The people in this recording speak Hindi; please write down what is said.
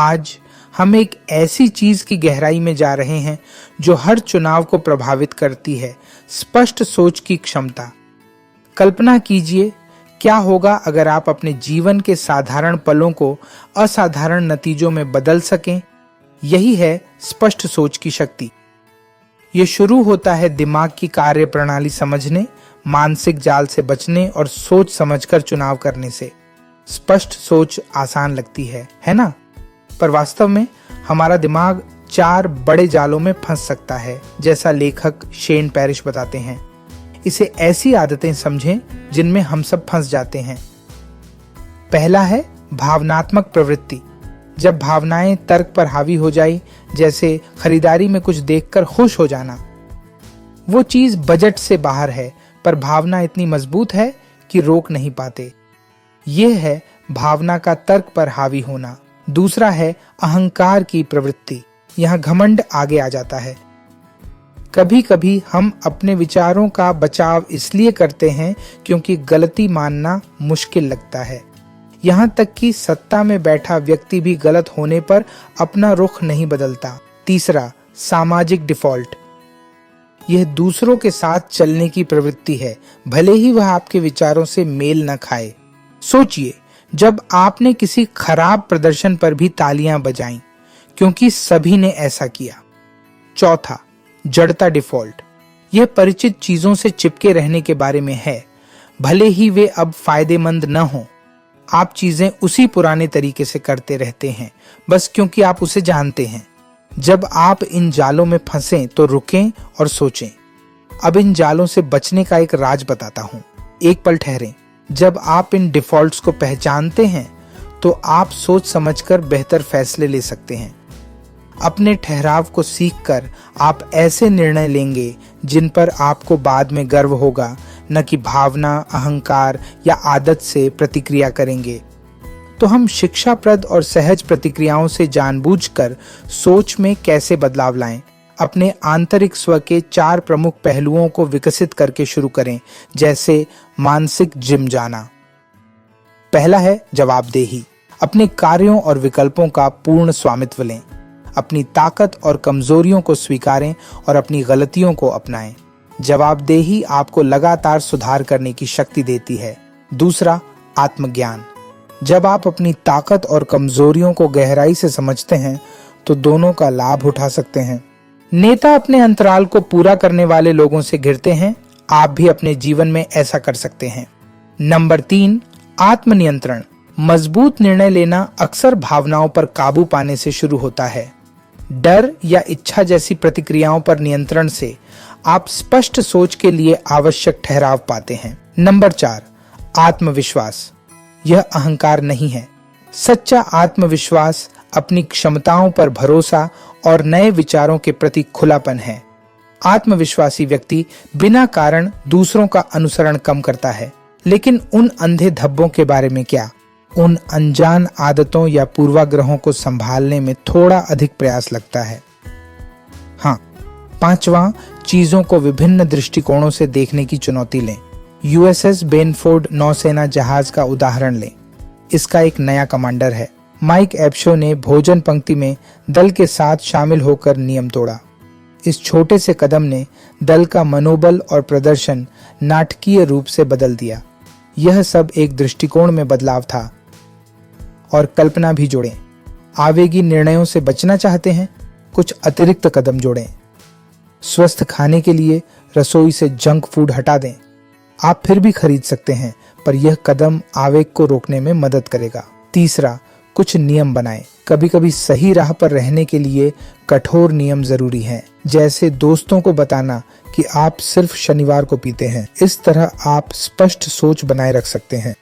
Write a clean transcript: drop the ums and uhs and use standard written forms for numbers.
आज हम एक ऐसी चीज की गहराई में जा रहे हैं जो हर चुनाव को प्रभावित करती है, स्पष्ट सोच की क्षमता। कल्पना कीजिए क्या होगा अगर आप अपने जीवन के साधारण पलों को असाधारण नतीजों में बदल सकें। यही है स्पष्ट सोच की शक्ति। ये शुरू होता है दिमाग की कार्य प्रणाली समझने, मानसिक जाल से बचने और सोच समझकर चुनाव करने से। स्पष्ट सोच आसान लगती है ना? पर वास्तव में हमारा दिमाग 4 बड़े जालों में फंस सकता है, जैसा लेखक शेन पैरिश बताते हैं। इसे ऐसी आदतें समझें जिनमें हम सब फंस जाते हैं। पहला है भावनात्मक प्रवृत्ति। जब भावनाएं तर्क पर हावी हो जाए, जैसे खरीदारी में कुछ देखकर खुश हो जाना। वो चीज बजट से बाहर है, पर भावना इतनी मजबूत है कि रोक नहीं पाते। ये है भावना का तर्क पर हावी होना। दूसरा है अहंकार की प्रवृत्ति। यहाँ घमंड आगे आ जाता है। कभी कभी हम अपने विचारों का बचाव इसलिए करते हैं क्योंकि गलती मानना मुश्किल लगता है। यहाँ तक कि सत्ता में बैठा व्यक्ति भी गलत होने पर अपना रुख नहीं बदलता। तीसरा, सामाजिक डिफॉल्ट। यह दूसरों के साथ चलने की प्रवृत्ति है, भले ही वह आपके विचारों से मेल न खाए। सोचिए, जब आपने किसी खराब प्रदर्शन पर भी तालियां बजाईं क्योंकि सभी ने ऐसा किया। चौथा, जड़ता डिफॉल्ट। यह परिचित चीजों से चिपके रहने के बारे में है, भले ही वे अब फायदेमंद न हों। आप चीजें उसी पुराने तरीके से करते रहते हैं, बस क्योंकि आप उसे जानते हैं। जब आप इन जालों में फंसें तो रुकें और सोचें। अब इन जालों से बचने का एक राज बताता हूं। एक पल ठहरें। जब आप इन डिफॉल्ट्स को पहचानते हैं तो आप सोच समझकर बेहतर फैसले ले सकते हैं। अपने ठहराव को सीखकर आप ऐसे निर्णय लेंगे जिन पर आपको बाद में गर्व होगा, न कि भावना, अहंकार या आदत से प्रतिक्रिया करेंगे। तो हम शिक्षाप्रद और सहज प्रतिक्रियाओं से जानबूझकर सोच में कैसे बदलाव लाएं? अपने आंतरिक स्व के 4 प्रमुख पहलुओं को विकसित करके शुरू करें, जैसे मानसिक जिम जाना। पहला है जवाबदेही। अपने कार्यों और विकल्पों का पूर्ण स्वामित्व लें। अपनी ताकत और कमजोरियों को स्वीकारें और अपनी गलतियों को अपनाएं। जवाबदेही आपको लगातार सुधार करने की शक्ति देती है। दूसरा, आत्मज्ञान। जब आप अपनी ताकत और कमजोरियों को गहराई से समझते हैं तो दोनों का लाभ उठा सकते हैं। नेता अपने अंतराल को पूरा करने वाले लोगों से घिरते हैं। आप भी अपने जीवन में ऐसा कर सकते हैं। नंबर 3, आत्मनियंत्रण। मजबूत निर्णय लेना अक्सर भावनाओं पर काबू पाने से शुरू होता है। डर या इच्छा जैसी प्रतिक्रियाओं पर नियंत्रण से आप स्पष्ट सोच के लिए आवश्यक ठहराव पाते हैं। नंबर 4, आत्मविश्वास। यह अहंकार नहीं है। सच्चा आत्मविश्वास अपनी क्षमताओं पर भरोसा और नए विचारों के प्रति खुलापन है। आत्मविश्वासी व्यक्ति बिना कारण दूसरों का अनुसरण कम करता है। लेकिन उन अंधे धब्बों के बारे में क्या? उन अनजान आदतों या पूर्वाग्रहों को संभालने में थोड़ा अधिक प्रयास लगता है। हाँ, 5वां, चीजों को विभिन्न दृष्टिकोणों से देखने की चुनौती लें। यूएसएस बेनफोर्ड नौसेना जहाज का उदाहरण लें। इसका एक नया कमांडर है। माइक एब्शो ने भोजन पंक्ति में दल के साथ शामिल होकर नियम तोड़ा। इस छोटे से कदम ने दल का मनोबल और प्रदर्शन नाटकीय रूप से बदल दिया। यह सब एक दृष्टिकोण में बदलाव था। और कल्पना भी जोड़ें। आवेगी निर्णयों से बचना चाहते हैं? कुछ अतिरिक्त कदम जोड़ें। स्वस्थ खाने के लिए रसोई से जंक फूड हटा दें। आप फिर भी खरीद सकते हैं, पर यह कदम आवेग को रोकने में मदद करेगा। तीसरा, कुछ नियम बनाएं। कभी कभी सही राह पर रहने के लिए कठोर नियम जरूरी हैं, जैसे दोस्तों को बताना कि आप सिर्फ शनिवार को पीते हैं। इस तरह आप स्पष्ट सोच बनाए रख सकते हैं।